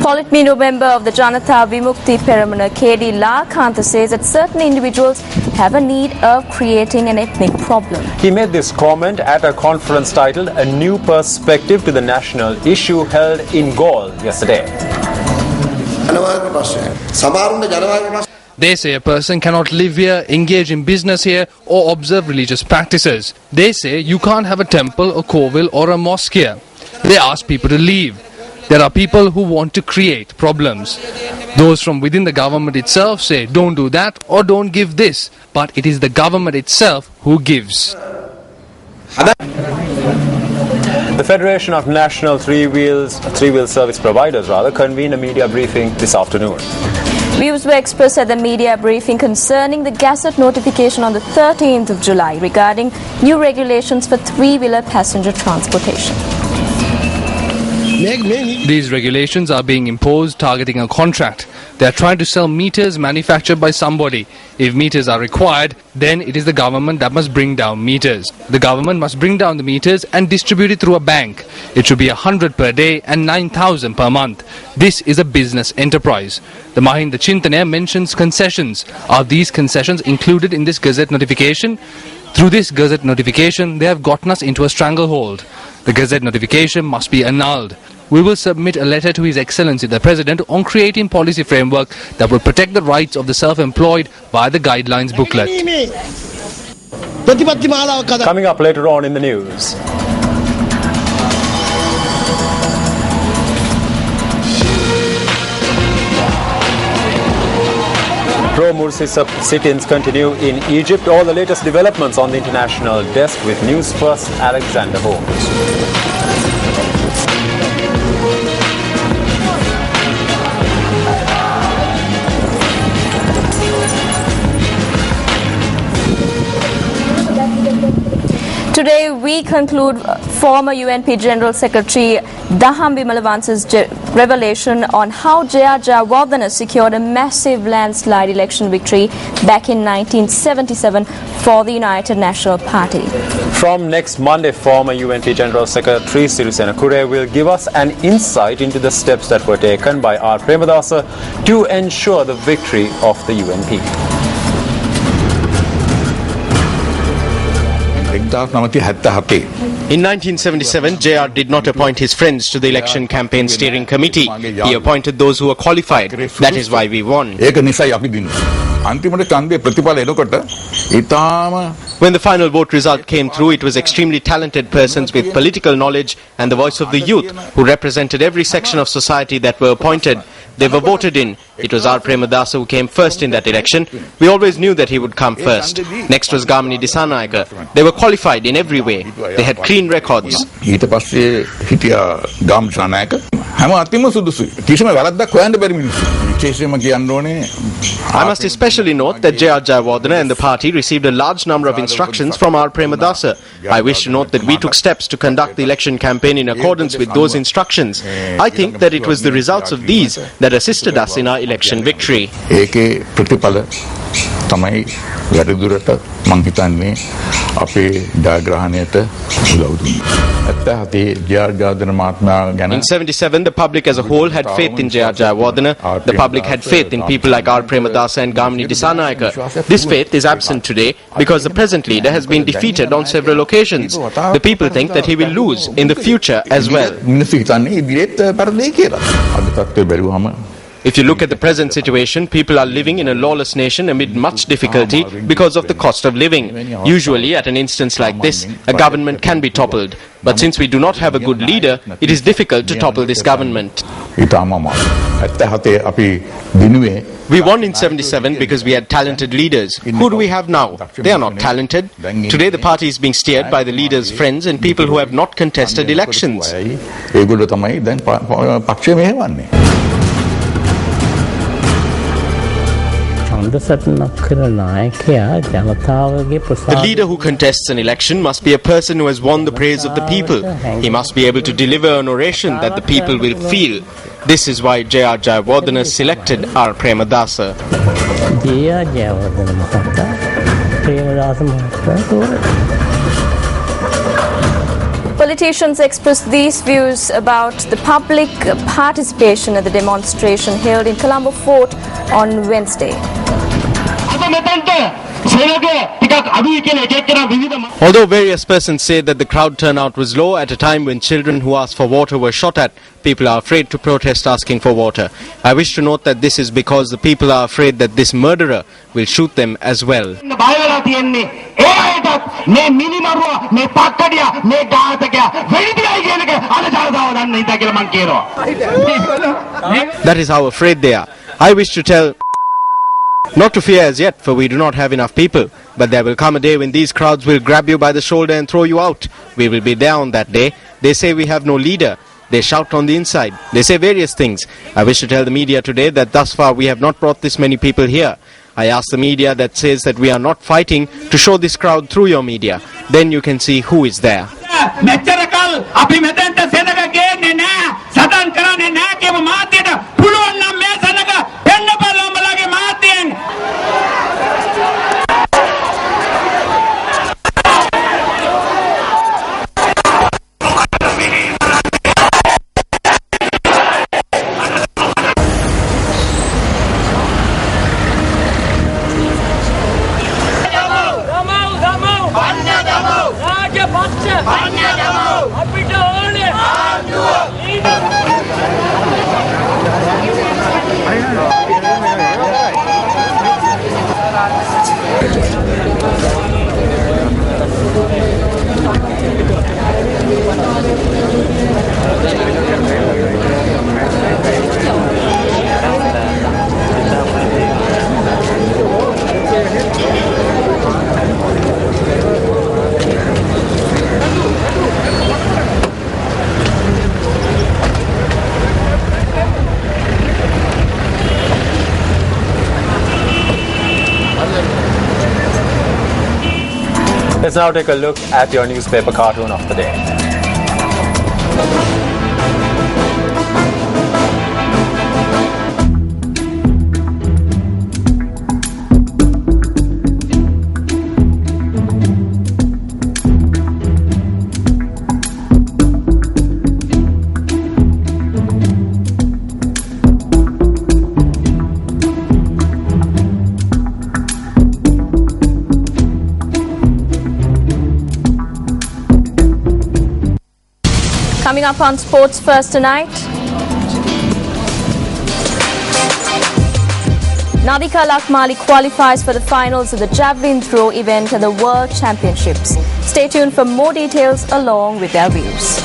Politburo member of the Janata Vimukti Peramana KD Lakanta says that certain individuals have a need of creating an ethnic problem. He made this comment at a conference titled A New Perspective to the National Issue held in Gaul yesterday. They say a person cannot live here, engage in business here or observe religious practices. They say you can't have a temple, a kovil or a mosque here. They ask people to leave. There are people who want to create problems. Those from within the government itself say don't do that or don't give this. But it is the government itself who gives. The Federation of National Three-Wheel Service Providers convened a media briefing this afternoon. Views were expressed at the media briefing concerning the Gazette notification on the 13th of July regarding new regulations for three-wheeler passenger transportation. These regulations are being imposed targeting a contract. They are trying to sell meters manufactured by somebody. If meters are required, then it is the government that must bring down meters. The government must bring down the meters and distribute it through a bank. It should be 100 per day and 9,000 per month. This is a business enterprise. The Mahinda Chintana mentions concessions. Are these concessions included in this Gazette notification? Through this Gazette notification, they have gotten us into a stranglehold. The Gazette notification must be annulled. We will submit a letter to His Excellency the President on creating policy framework that will protect the rights of the self-employed via the guidelines booklet. Coming up later on in the news. Pro-Mursi sit-ins continue in Egypt. All the latest developments on the international desk with Newsfirst Alexander Holmes. Today we conclude former UNP General Secretary Daham Bimalavansa's revelation on how J.R. Jayawardena secured a massive landslide election victory back in 1977 for the United National Party. From next Monday, former UNP General Secretary Sirisena Kure will give us an insight into the steps that were taken by R. Premadasa to ensure the victory of the UNP. In 1977, JR did not appoint his friends to the election campaign steering committee. He appointed those who were qualified. That is why we won. When the final vote result came through, it was extremely talented persons with political knowledge and the voice of the youth who represented every section of society that were appointed. They were voted in. It was R. Premadasa who came first in that election. We always knew that he would come first. Next was Gamini Disanayaka. They were qualified in every way. They had clean records. I must especially note that J.R. Jayawardena and the party received a large number of instructions from R. Premadasa. I wish to note that we took steps to conduct the election campaign in accordance with those instructions. I think that it was the results of these that assisted us in our election victory. In 77, the public as a whole had faith in J.R. Jayawardena. The public had faith in people like R. Premadasa and Gamini Disanayaka. This faith is absent today because the present leader has been defeated on several occasions. The people think that he will lose in the future as well. If you look at the present situation, people are living in a lawless nation amid much difficulty because of the cost of living. Usually, at an instance like this, a government can be toppled. But since we do not have a good leader, it is difficult to topple this government. We won in 77 because we had talented leaders. Who do we have now? They are not talented. Today the party is being steered by the leaders' friends and people who have not contested elections. The leader who contests an election must be a person who has won the praise of the people. He must be able to deliver an oration that the people will feel. This is why J.R. Jayawardena selected R. Premadasa. Politicians expressed these views about the public participation at the demonstration held in Colombo Fort on Wednesday. Although various persons say that the crowd turnout was low at a time when children who asked for water were shot at, people are afraid to protest asking for water. I wish to note that this is because the people are afraid that this murderer will shoot them as well. That is how afraid they are. I wish to tell not to fear as yet, for we do not have enough people. But there will come a day when these crowds will grab you by the shoulder and throw you out. We will be there on that day. They say we have no leader. They shout on the inside. They say various things. I wish to tell the media today that thus far we have not brought this many people here. I ask the media that says that we are not fighting to show this crowd through your media. Then you can see who is there. Let's now take a look at your newspaper cartoon of the day. Coming up on Sports First tonight, Nadika Lakmali qualifies for the finals of the javelin throw event at the World Championships. Stay tuned for more details along with their views.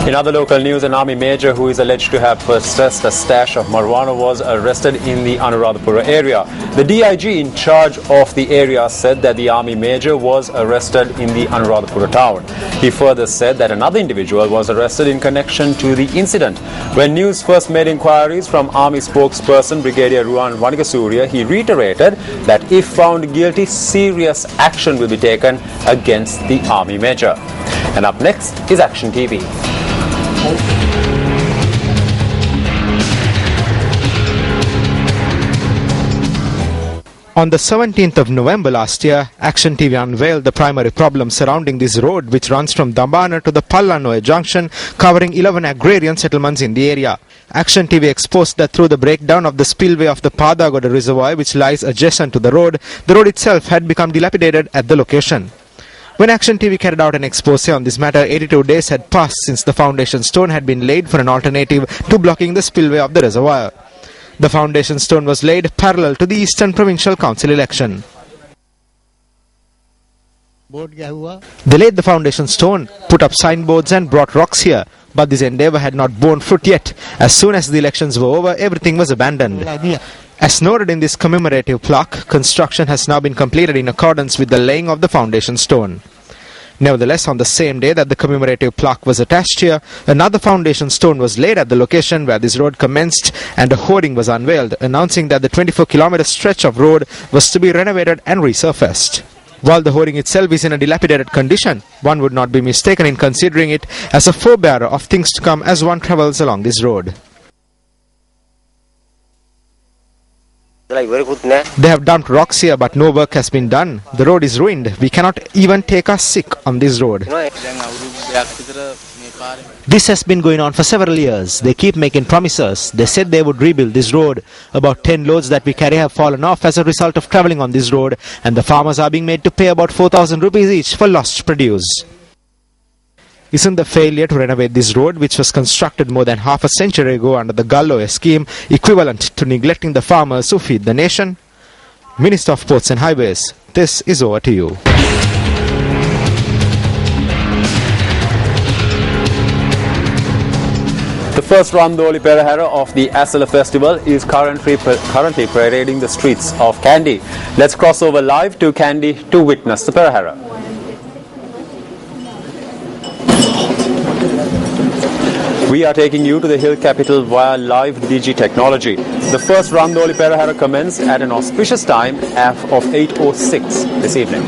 In other local news, an army major who is alleged to have possessed a stash of marijuana was arrested in the Anuradhapura area. The DIG in charge of the area said that the army major was arrested in the Anuradhapura town. He further said that another individual was arrested in connection to the incident. When Newsfirst made inquiries from army spokesperson Brigadier Ruan Vanikasuriya, he reiterated that if found guilty, serious action will be taken against the army major. And up next is Action TV. On the 17th of November last year, Action TV unveiled the primary problem surrounding this road which runs from Dambana to the Pallanoe junction, covering 11 agrarian settlements in the area. Action TV exposed that through the breakdown of the spillway of the Padagoda reservoir which lies adjacent to the road itself had become dilapidated at the location. When Action TV carried out an expose on this matter, 82 days had passed since the foundation stone had been laid for an alternative to blocking the spillway of the reservoir. The foundation stone was laid parallel to the Eastern Provincial Council election. They laid the foundation stone, put up signboards and brought rocks here, but this endeavour had not borne fruit yet. As soon as the elections were over, everything was abandoned. As noted in this commemorative plaque, construction has now been completed in accordance with the laying of the foundation stone. Nevertheless, on the same day that the commemorative plaque was attached here, another foundation stone was laid at the location where this road commenced and a hoarding was unveiled, announcing that the 24-kilometer stretch of road was to be renovated and resurfaced. While the hoarding itself is in a dilapidated condition, one would not be mistaken in considering it as a forebearer of things to come as one travels along this road. They have dumped rocks here, but no work has been done. The road is ruined. We cannot even take our sick on this road. This has been going on for several years. They keep making promises. They said they would rebuild this road. About 10 loads that we carry have fallen off as a result of travelling on this road, and the farmers are being made to pay about 4,000 rupees each for lost produce. Isn't the failure to renovate this road, which was constructed more than half a century ago under the Galloya scheme, equivalent to neglecting the farmers who feed the nation? Minister of Ports and Highways, this is over to you. The first Randoli Perahera of the Asala Festival is currently parading the streets of Kandy. Let's cross over live to Kandy to witness the Perahera. We are taking you to the hill capital via live Digi technology. The first Randoli Perahera commenced at an auspicious time of 8:06 this evening.